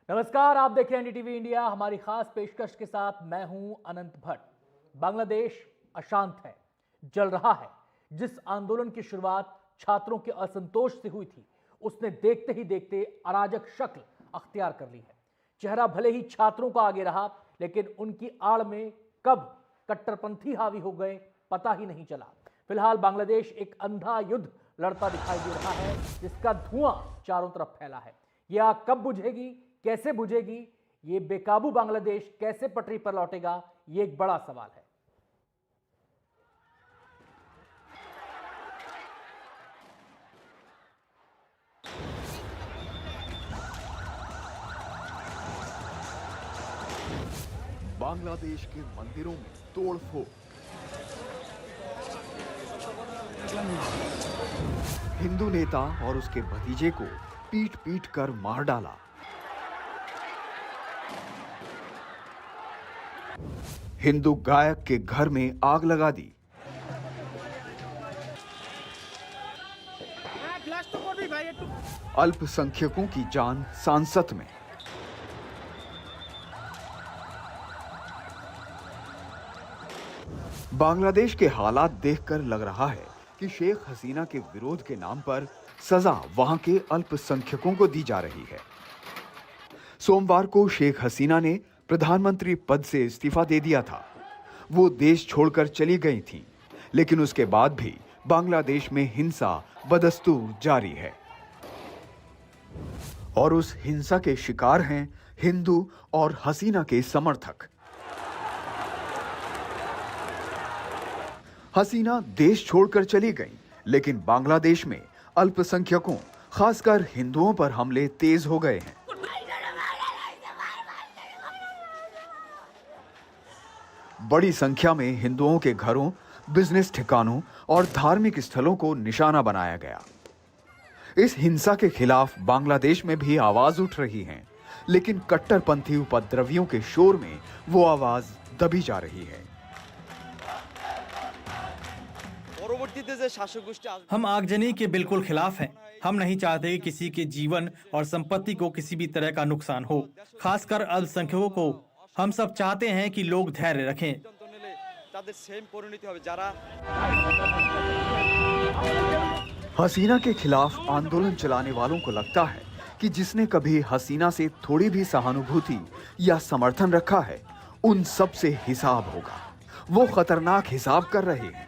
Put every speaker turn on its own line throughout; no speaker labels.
नमस्कार, आप देख रहे हैं एनडीटीवी इंडिया। हमारी खास पेशकश के साथ मैं हूं अनंत भट्ट। बांग्लादेश अशांत है, जल रहा है। जिस आंदोलन की शुरुआत छात्रों के असंतोष से हुई थी, उसने देखते ही देखते अराजक शक्ल अख्तियार कर ली है। चेहरा भले ही छात्रों का आगे रहा, लेकिन उनकी आड़ में कब कट्टरपंथी हावी हो गए पता ही नहीं चला। फिलहाल बांग्लादेश एक अंधा युद्ध लड़ता दिखाई दे रहा है, जिसका धुआं चारों तरफ फैला है। यह आग कब बुझेगी, कैसे बुझेगी, ये बेकाबू बांग्लादेश कैसे पटरी पर लौटेगा, ये एक बड़ा सवाल है।
बांग्लादेश के मंदिरों में तोड़फोड़, हिंदू नेता और उसके भतीजे को पीट पीट कर मार डाला। हिंदू गायक के घर में आग लगा दी। अल्पसंख्यकों की जान सांसत में। बांग्लादेश के हालात देखकर लग रहा है कि शेख हसीना के विरोध के नाम पर सजा वहां के अल्पसंख्यकों को दी जा रही है। सोमवार को शेख हसीना ने प्रधानमंत्री पद से इस्तीफा दे दिया था। वो देश छोड़कर चली गई थीं, लेकिन उसके बाद भी बांग्लादेश में हिंसा बदस्तूर जारी है और उस हिंसा के शिकार हैं हिंदू और हसीना के समर्थक। हसीना देश छोड़कर चली गई, लेकिन बांग्लादेश में अल्पसंख्यकों, खासकर हिंदुओं पर हमले तेज हो गए हैं। बड़ी संख्या में हिंदुओं के घरों, बिजनेस ठिकानों और धार्मिक स्थलों को निशाना बनाया गया। इस हिंसा के खिलाफ बांग्लादेश में भी आवाज उठ रही है, लेकिन कट्टरपंथी उपद्रवियों के शोर में वो आवाज दबी जा रही है।
हम आगजनी के बिल्कुल खिलाफ हैं। हम नहीं चाहते कि किसी के जीवन और संपत्ति को किसी भी तरह का नुकसान हो, खासकर अल्पसंख्यकों को। हम सब चाहते हैं कि लोग धैर्य रखें।
हसीना के खिलाफ आंदोलन चलाने वालों को लगता है कि जिसने कभी हसीना से थोड़ी भी सहानुभूति या समर्थन रखा है, उन सब से हिसाब होगा। वो खतरनाक हिसाब कर रहे हैं।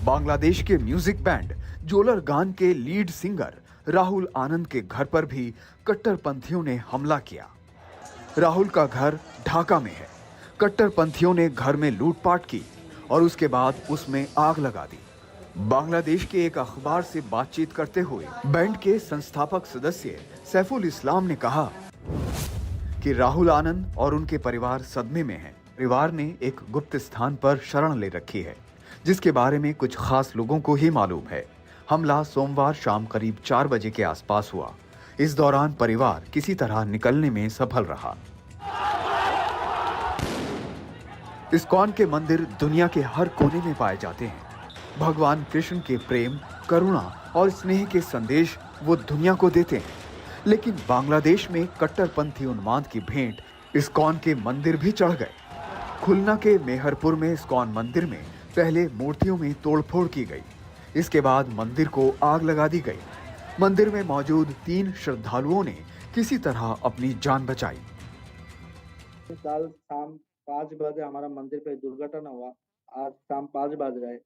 बांग्लादेश के म्यूजिक बैंड जोलर गान के लीड सिंगर राहुल आनंद के घर पर भी कट्टरपंथियों ने हमला किया। राहुल का घर ढाका में है। कट्टरपंथियों ने घर में लूटपाट की और उसके बाद उसमें आग लगा दी। बांग्लादेश के एक अखबार से बातचीत करते हुए बैंड के संस्थापक सदस्य सैफुल इस्लाम ने कहा कि राहुल आनंद और उनके परिवार सदमे में हैं। परिवार ने एक गुप्त स्थान पर शरण ले रखी है, जिसके बारे में कुछ खास लोगों को ही मालूम है। हमला सोमवार शाम करीब 4 बजे के आसपास हुआ। इस दौरान परिवार किसी तरह निकलने में सफल रहा। इस्कॉन के मंदिर दुनिया के हर कोने में पाए जाते हैं। भगवान कृष्ण के प्रेम, करुणा और स्नेह के संदेश वो दुनिया को देते हैं। लेकिन बांग्लादेश में कट्टरपंथी उन्माद की भेंट इस्कॉन के मंदिर भी चढ़ गए। खुलना के मेहरपुर में इस्कॉन मंदिर में पहले मूर्तियों में तोड़फोड़ की गई। इसके बाद मंदिर को आग लगा दी गई। मंदिर में मौजूद 3 श्रद्धालुओं ने किसी तरह अपनी जान बचाई।
कल शाम 5 बजे हमारा मंदिर पे दुर्घटना हुआ। आज शाम 5 बज रहे,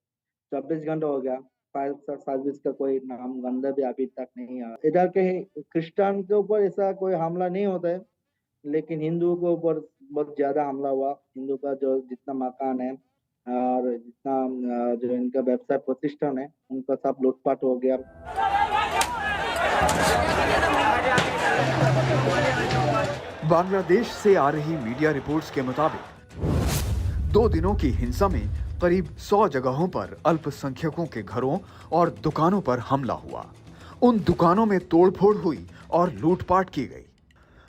24 घंटा हो गया। फायर सर्विस का कोई नाम गंदा भी अभी तक नहीं आया। इधर के क्रिश्चियन के ऊपर ऐसा कोई हमला नहीं होता है, लेकिन हिंदुओं के ऊपर बहुत ज्यादा हमला हुआ। हिंदू का जो जितना मकान है और जितना जो इनका व्यवसाय प्रतिष्ठान है, उनका सब लूटपाट हो गया।
बांग्लादेश से आ रही मीडिया रिपोर्ट्स के मुताबिक 2 दिनों की हिंसा में करीब 100 जगहों पर अल्पसंख्यकों के घरों और दुकानों पर हमला हुआ। उन दुकानों में तोड़फोड़ हुई और लूटपाट की गई।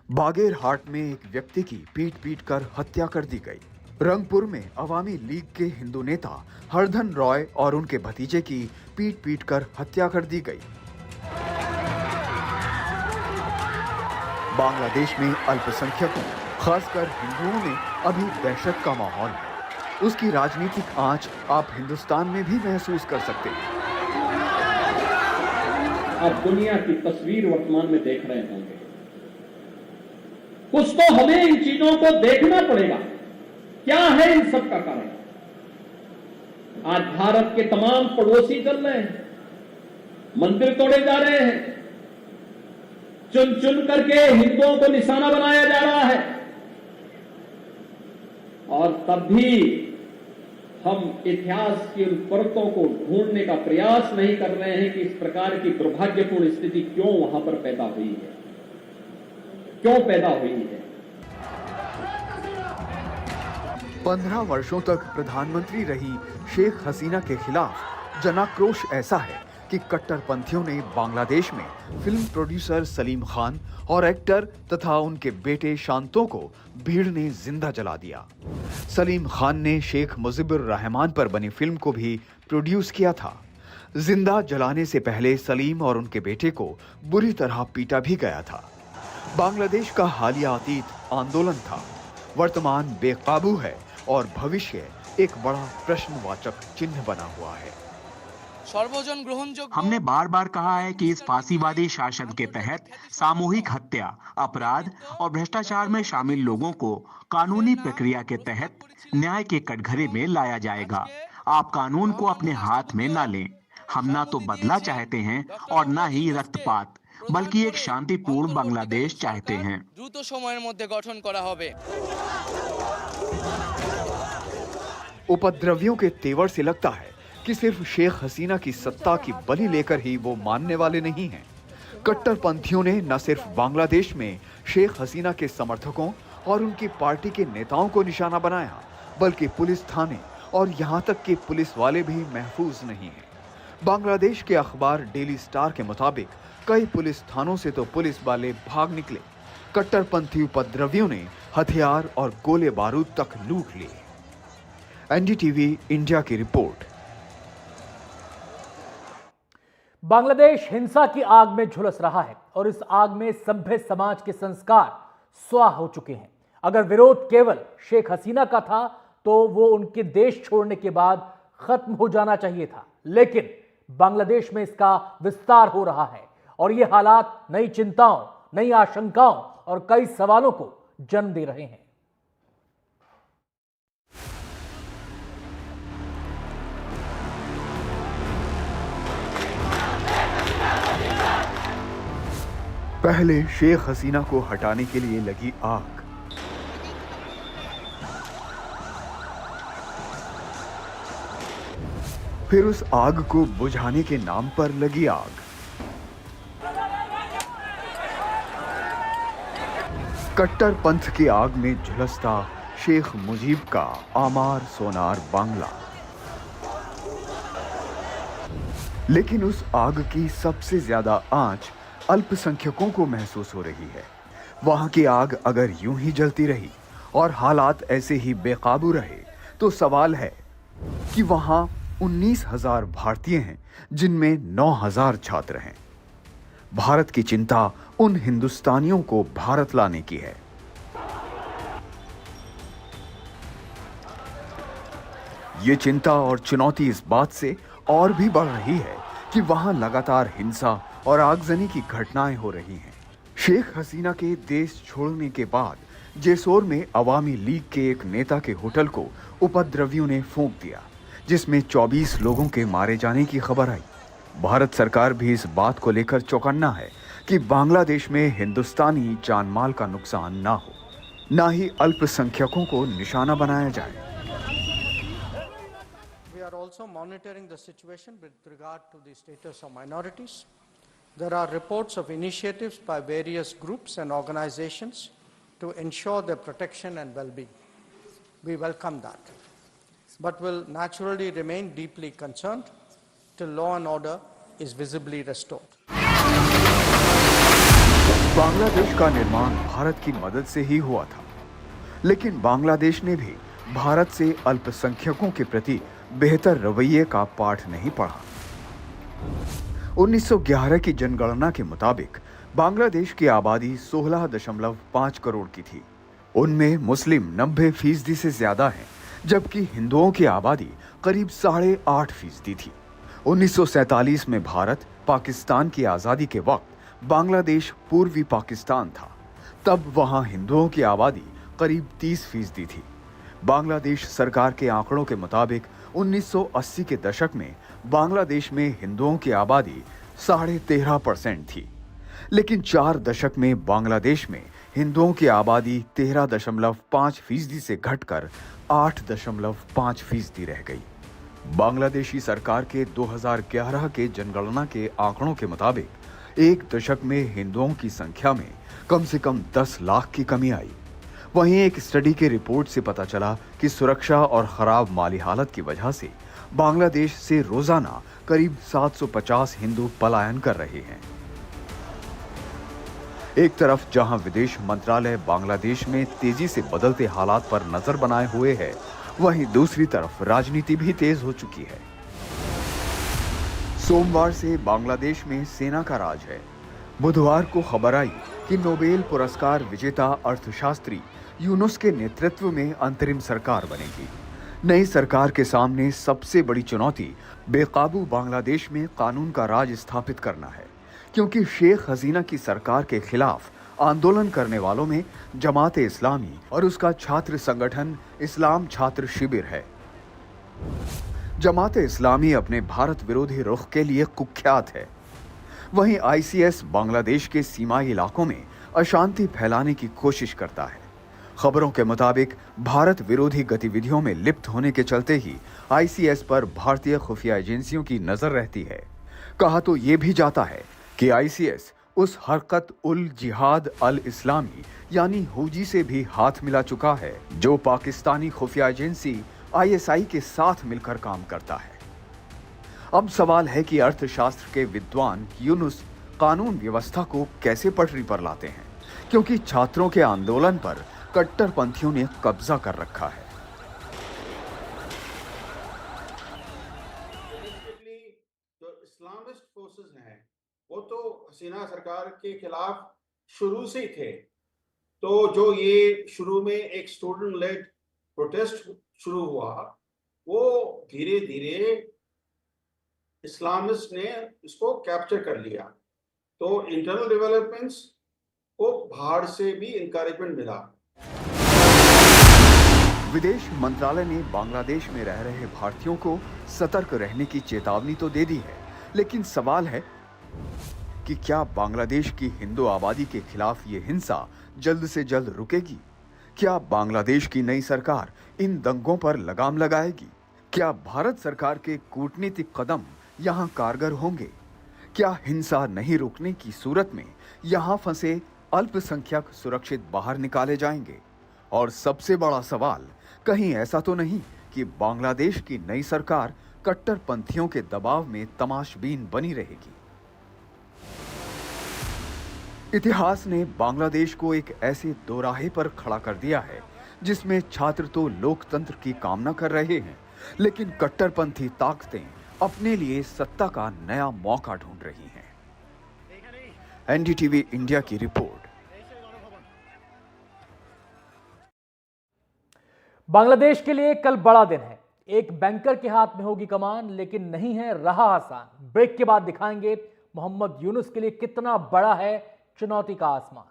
बागेरहाट में एक व्यक्ति की पीट पीट कर हत्या कर दी गई। रंगपुर में अवामी लीग के हिंदू नेता हरधन रॉय और उनके भतीजे की पीट पीट कर हत्या कर दी गई। बांग्लादेश में अल्पसंख्यकों, खासकर हिंदुओं में अभी दहशत का माहौल है। उसकी राजनीतिक आंच आप हिंदुस्तान में भी महसूस कर सकते हैं।
आप दुनिया की तस्वीर वर्तमान में देख रहे होंगे। कुछ तो हमें इन चीजों को देखना पड़ेगा, क्या है इन सब का कारण। आज भारत के तमाम पड़ोसी चल रहे हैं, मंदिर तोड़े जा रहे हैं, चुन चुन करके हिंदुओं को निशाना बनाया जा रहा है, और तब भी हम इतिहास की उन परतों को ढूंढने का प्रयास नहीं कर रहे हैं कि इस प्रकार की दुर्भाग्यपूर्ण स्थिति क्यों वहां पर पैदा हुई है, क्यों पैदा हुई है।
15 वर्षों तक प्रधानमंत्री रही शेख हसीना के खिलाफ जनाक्रोश ऐसा है कि कट्टरपंथियों ने बांग्लादेश में फिल्म प्रोड्यूसर सलीम खान और एक्टर तथा उनके बेटे शांतो को भीड़ ने जिंदा जला दिया। सलीम खान ने शेख मुजीबुर रहमान पर बनी फिल्म को भी प्रोड्यूस किया था। जिंदा जलाने से पहले सलीम और उनके बेटे को बुरी तरह पीटा भी गया था। बांग्लादेश का हालिया अतीत आंदोलन था, वर्तमान बेकाबू है और भविष्य एक बड़ा प्रश्नवाचक चिन्ह बना हुआ है।
हमने बार बार कहा है कि इस फांसीवादी शासन के तहत सामूहिक हत्या, अपराध और भ्रष्टाचार में शामिल लोगों को कानूनी प्रक्रिया के तहत न्याय के कटघरे में लाया जाएगा। आप कानून को अपने हाथ में ना लें। हम ना तो बदला चाहते हैं और ना ही रक्तपात, बल्कि एक शांतिपूर्ण बांग्लादेश चाहते हैं।
द्रुत समयेर मध्य गठन करा होबे।
उपद्रवियों के तेवर से लगता है कि सिर्फ शेख हसीना की सत्ता की बलि लेकर ही वो मानने वाले नहीं हैं। कट्टरपंथियों ने न सिर्फ बांग्लादेश में शेख हसीना के समर्थकों और उनकी पार्टी के नेताओं को निशाना बनाया, बल्कि पुलिस थाने और यहाँ तक कि पुलिस वाले भी महफूज नहीं हैं। बांग्लादेश के अखबार डेली स्टार के मुताबिक कई पुलिस थानों से तो पुलिस वाले भाग निकले। कट्टरपंथी उपद्रवियों ने हथियार और गोले बारूद तक लूट लिए। एनडीटीवी इंडिया की रिपोर्ट।
बांग्लादेश हिंसा की आग में झुलस रहा है और इस आग में सभ्य समाज के संस्कार स्वाह हो चुके हैं। अगर विरोध केवल शेख हसीना का था तो वो उनके देश छोड़ने के बाद खत्म हो जाना चाहिए था, लेकिन बांग्लादेश में इसका विस्तार हो रहा है और ये हालात नई चिंताओं, नई आशंकाओं और कई सवालों को जन्म दे रहे हैं।
पहले शेख हसीना को हटाने के लिए लगी आग, फिर उस आग को बुझाने के नाम पर लगी आग। कट्टरपंथ की आग में झुलसता शेख मुजीब का आमार सोनार बांग्ला। लेकिन उस आग की सबसे ज्यादा आंच अल्पसंख्यकों को महसूस हो रही है। वहां की आग अगर यूं ही जलती रही और हालात ऐसे ही बेकाबू रहे तो सवाल है कि वहां 19,000 भारतीय हैं जिनमें 9,000 छात्र हैं। भारत की चिंता उन हिंदुस्तानियों को भारत लाने की है। ये चिंता और चुनौती इस बात से और भी बढ़ रही है कि वहां लगातार हिंसा और आगजनी की घटनाएं हो रही हैं। शेख हसीना के देश छोड़ने के बाद जेसोर में अवामी लीग के एक नेता के होटल को उपद्रवियों ने फूंक दिया, जिसमें 24 लोगों के मारे जाने की खबर आई। भारत सरकार भी इस बात को लेकर चौकन्ना है कि बांग्लादेश में हिंदुस्तानी जानमाल का नुकसान ना हो, ना ही अल्पसंख्यकों को निशाना बनाया जाए।
We are also monitoring the situation with regard to the status of minorities. There are reports of initiatives by various groups and organizations to ensure their protection and well-being. We welcome that, but will naturally remain deeply concerned till law and order is visibly restored.
Bangladesh का निर्माण भारत की मदद से ही हुआ था, लेकिन बांग्लादेश ने भी भारत से अल्पसंख्यकों के प्रति बेहतर रवैये का पाठ नहीं पढ़ा। 1911 की जनगणना के मुताबिक बांग्लादेश की आबादी 16.5 करोड़ की थी। उनमें मुस्लिम 90% से ज्यादा हैं, जबकि हिंदुओं की आबादी करीब 8.5% थी। 1947 में भारत पाकिस्तान की आजादी के वक्त बांग्लादेश पूर्वी पाकिस्तान था। तब वहां हिंदुओं की आबादी करीब 30% थी। बांग्लादेश सरकार के आंकड़ों के मुताबिक 1980 के दशक में बांग्लादेश में हिंदुओं की आबादी 13.5% थी, लेकिन 4 दशक में बांग्लादेश में हिंदुओं की आबादी 13.5% से घटकर 8.5% रह गई। बांग्लादेशी सरकार के 2011 के जनगणना के आंकड़ों के मुताबिक एक दशक में हिंदुओं की संख्या में कम से कम 10 लाख की कमी आई। वहीं एक स्टडी के रिपोर्ट से पता चला कि सुरक्षा और खराब माली हालत की वजह से बांग्लादेश से रोजाना करीब 750 हिंदू पलायन कर रहे हैं। एक तरफ जहां विदेश मंत्रालय बांग्लादेश में तेजी से बदलते हालात पर नजर बनाए हुए है, वहीं दूसरी तरफ राजनीति भी तेज हो चुकी है। सोमवार से बांग्लादेश में सेना का राज है। बुधवार को खबर आई कि नोबेल पुरस्कार विजेता अर्थशास्त्री यूनुस के नेतृत्व में अंतरिम सरकार बनेगी। नई सरकार के सामने सबसे बड़ी चुनौती बेकाबू बांग्लादेश में कानून का राज स्थापित करना है, क्योंकि शेख हसीना की सरकार के खिलाफ आंदोलन करने वालों में जमाते इस्लामी और उसका छात्र संगठन इस्लाम छात्र शिविर है। जमाते इस्लामी अपने भारत विरोधी रुख के लिए कुख्यात है। वहीं आईसीएस बांग्लादेश के सीमाई इलाकों में अशांति फैलाने की कोशिश करता है। खबरों के मुताबिक भारत विरोधी गतिविधियों में लिप्त होने के चलते ही आईसीएस पर भारतीय खुफिया एजेंसियों की नजर रहती है। कहा तो ये भी जाता है कि आईसीएस उस हरकत उल जिहाद अल इस्लामी यानी हुजी से भी हाथ मिला चुका है, जो पाकिस्तानी खुफिया एजेंसी आईएसआई के साथ मिलकर काम करता है। अब सवाल है कि अर्थशास्त्र के विद्वान यूनुस कानून व्यवस्था को कैसे पटरी पर लाते हैं, क्योंकि छात्रों के आंदोलन पर कट्टरपंथियों ने कब्जा कर रखा है।
जो इस्लामिस्ट फोर्सेस हैं वो तो हसीना सरकार के खिलाफ शुरू से ही थे। तो जो ये शुरू में एक स्टूडेंट लेड प्रोटेस्ट शुरू हुआ, वो धीरे धीरे इस्लामिस्ट ने इसको कैप्चर कर लिया। तो इंटरनल डेवलपमेंट्स को बाहर से भी इंकरेजमेंट मिला।
विदेश मंत्रालय ने बांग्लादेश में रह रहे भारतीयों को सतर्क रहने की चेतावनी तो दे दी है, लेकिन सवाल है कि क्या बांग्लादेश की हिंदू आबादी के खिलाफ ये हिंसा जल्द से जल्द रुकेगी? क्या बांग्लादेश की नई सरकार इन दंगों पर लगाम लगाएगी? क्या भारत सरकार के कूटनीतिक कदम यहां कारगर होंगे? क्या हिंसा नहीं रोकने की सूरत में यहां फंसे अल्पसंख्यक सुरक्षित बाहर निकाले जाएंगे? और सबसे बड़ा सवाल, कहीं ऐसा तो नहीं कि बांग्लादेश की नई सरकार कट्टरपंथियों के दबाव में तमाशबीन बनी रहेगी? इतिहास ने बांग्लादेश को एक ऐसे दोराहे पर खड़ा कर दिया है जिसमें छात्र तो लोकतंत्र की कामना कर रहे हैं, लेकिन कट्टरपंथी ताकतें अपने लिए सत्ता का नया मौका ढूंढ रही हैं। एनडीटीवी इंडिया की रिपोर्ट।
बांग्लादेश के लिए कल बड़ा दिन है। एक बैंकर के हाथ में होगी कमान, लेकिन नहीं है रहा आसान। ब्रेक के बाद दिखाएंगे मोहम्मद यूनुस के लिए कितना बड़ा है चुनौती का आसमान।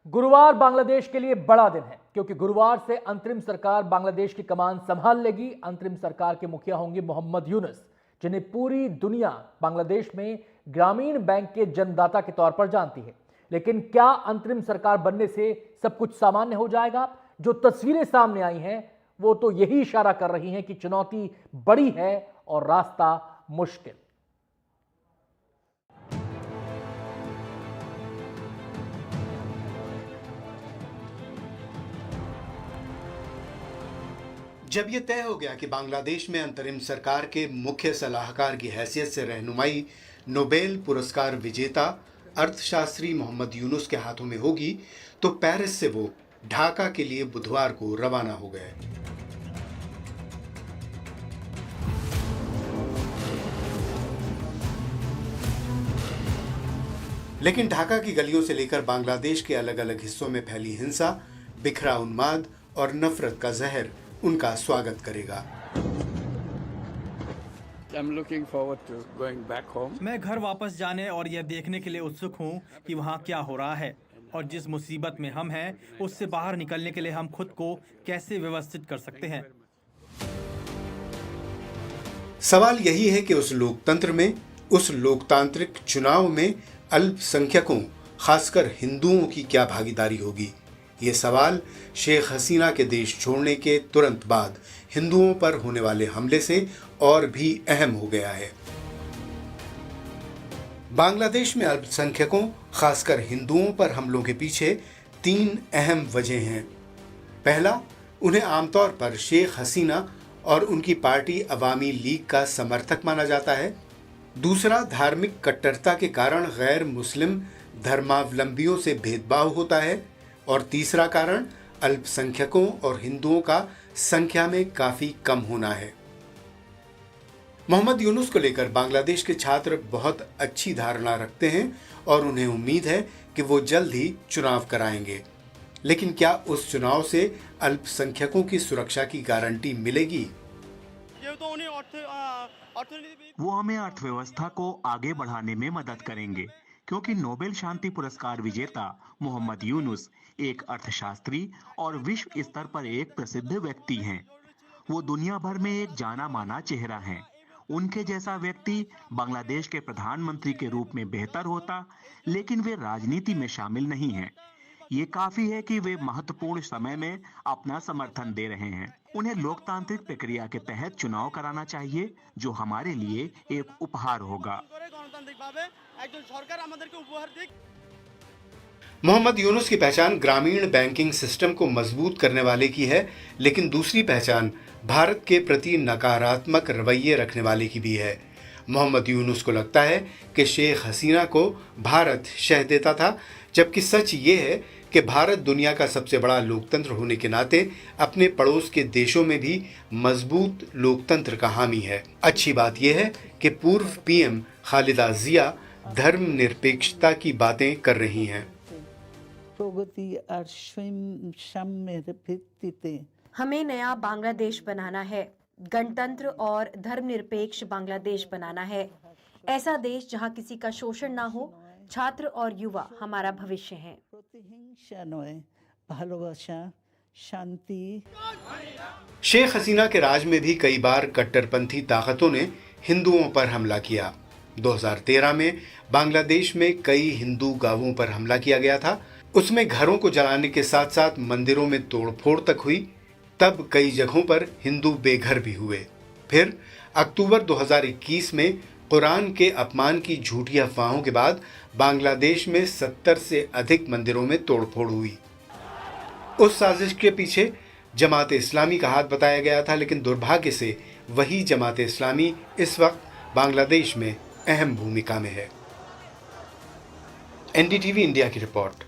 गुरुवार बांग्लादेश के लिए बड़ा दिन है, क्योंकि गुरुवार से अंतरिम सरकार बांग्लादेश की कमान संभाल लेगी। अंतरिम सरकार के मुखिया होंगे मोहम्मद यूनुस, जिन्हें पूरी दुनिया बांग्लादेश में ग्रामीण बैंक के जन्मदाता के तौर पर जानती है। लेकिन क्या अंतरिम सरकार बनने से सब कुछ सामान्य हो जाएगा? जो तस्वीरें सामने आई हैं वो तो यही इशारा कर रही हैं कि चुनौती बड़ी है और रास्ता मुश्किल।
जब ये तय हो गया कि बांग्लादेश में अंतरिम सरकार के मुख्य सलाहकार की हैसियत से रहनुमाई नोबेल पुरस्कार विजेता अर्थशास्त्री मोहम्मद यूनुस के हाथों में होगी तो पेरिस से वो ढाका के लिए बुधवार को रवाना हो गए। लेकिन ढाका की गलियों से लेकर बांग्लादेश के अलग अलग हिस्सों में फैली हिंसा, बिखरा उन्माद और नफरत का जहर उनका स्वागत करेगा।
मैं घर वापस जाने और यह देखने के लिए उत्सुक हूँ कि वहाँ क्या हो रहा है और जिस मुसीबत में हम हैं उससे बाहर निकलने के लिए हम खुद को कैसे व्यवस्थित कर सकते हैं।
सवाल यही है कि उस लोकतंत्र में, उस लोकतांत्रिक चुनाव में अल्पसंख्यकों, खासकर हिंदुओं की क्या भागीदारी होगी। ये सवाल शेख हसीना के देश छोड़ने के तुरंत बाद हिंदुओं पर होने वाले हमले से और भी अहम हो गया है। बांग्लादेश में अल्पसंख्यकों, खासकर हिंदुओं पर हमलों के पीछे 3 अहम वजह हैं। पहला, उन्हें आमतौर पर शेख हसीना और उनकी पार्टी अवामी लीग का समर्थक माना जाता है। दूसरा, धार्मिक कट्टरता के कारण गैर मुस्लिम धर्मावलंबियों से भेदभाव होता है। और तीसरा कारण अल्पसंख्यकों और हिंदुओं का संख्या में काफी कम होना है। मोहम्मद यूनुस को लेकर बांग्लादेश के छात्र बहुत अच्छी धारणा रखते हैं और उन्हें उम्मीद है कि वो जल्द ही चुनाव कराएंगे। लेकिन क्या उस चुनाव से अल्पसंख्यकों की सुरक्षा की गारंटी मिलेगी?
वो हमें अर्थव्यवस्था को आगे बढ़ाने में मदद करेंगे, क्योंकि नोबेल शांति पुरस्कार विजेता मोहम्मद यूनुस एक अर्थशास्त्री और विश्व स्तर पर एक प्रसिद्ध व्यक्ति हैं। वो दुनिया भर में एक जाना माना चेहरा हैं। उनके जैसा व्यक्ति बांग्लादेश के प्रधानमंत्री के रूप में बेहतर होता, लेकिन वे राजनीति में शामिल नहीं हैं। ये काफी है कि वे महत्वपूर्ण समय में अपना समर्थन दे रहे हैं। उन्हें लोकतांत्रिक प्रक्रिया के तहत चुनाव कराना चाहिए, जो हमारे लिए एक उपहार होगा।
मोहम्मद यूनुस की पहचान ग्रामीण बैंकिंग सिस्टम को मजबूत करने वाले की है, लेकिन दूसरी पहचान भारत के प्रति नकारात्मक रवैये रखने वाले की भी है। मोहम्मद यूनुस को लगता है कि शेख हसीना को भारत शह देता था, जबकि सच ये है कि भारत दुनिया का सबसे बड़ा लोकतंत्र होने के नाते अपने पड़ोस के देशों में भी मजबूत लोकतंत्र का हामी है। अच्छी बात यह है कि पूर्व पीएम खालिदा जिया धर्मनिरपेक्षता की बातें कर रही हैं।
हमें नया बांग्लादेश बनाना है, गणतंत्र और धर्मनिरपेक्ष बांग्लादेश बनाना है। ऐसा देश जहां किसी का शोषण ना हो। छात्र और युवा हमारा भविष्य हैं।
शेख हसीना के राज में भी कई बार कट्टरपंथी ताकतों ने हिंदुओं पर हमला किया। 2013 में बांग्लादेश में कई हिंदू गांवों पर हमला किया गया था। उसमें घरों को जलाने के साथ साथ मंदिरों में तोड़फोड़ तक हुई। तब कई जगहों पर हिंदू बेघर भी हुए। फिर अक्टूबर 2021 में कुरान के अपमान की झूठी अफवाहों के बाद बांग्लादेश में 70 से अधिक मंदिरों में तोड़फोड़ हुई। उस साजिश के पीछे जमात इस्लामी का हाथ बताया गया था, लेकिन दुर्भाग्य से वही जमात इस्लामी इस वक्त बांग्लादेश में अहम भूमिका में है। एनडीटीवी इंडिया की रिपोर्ट।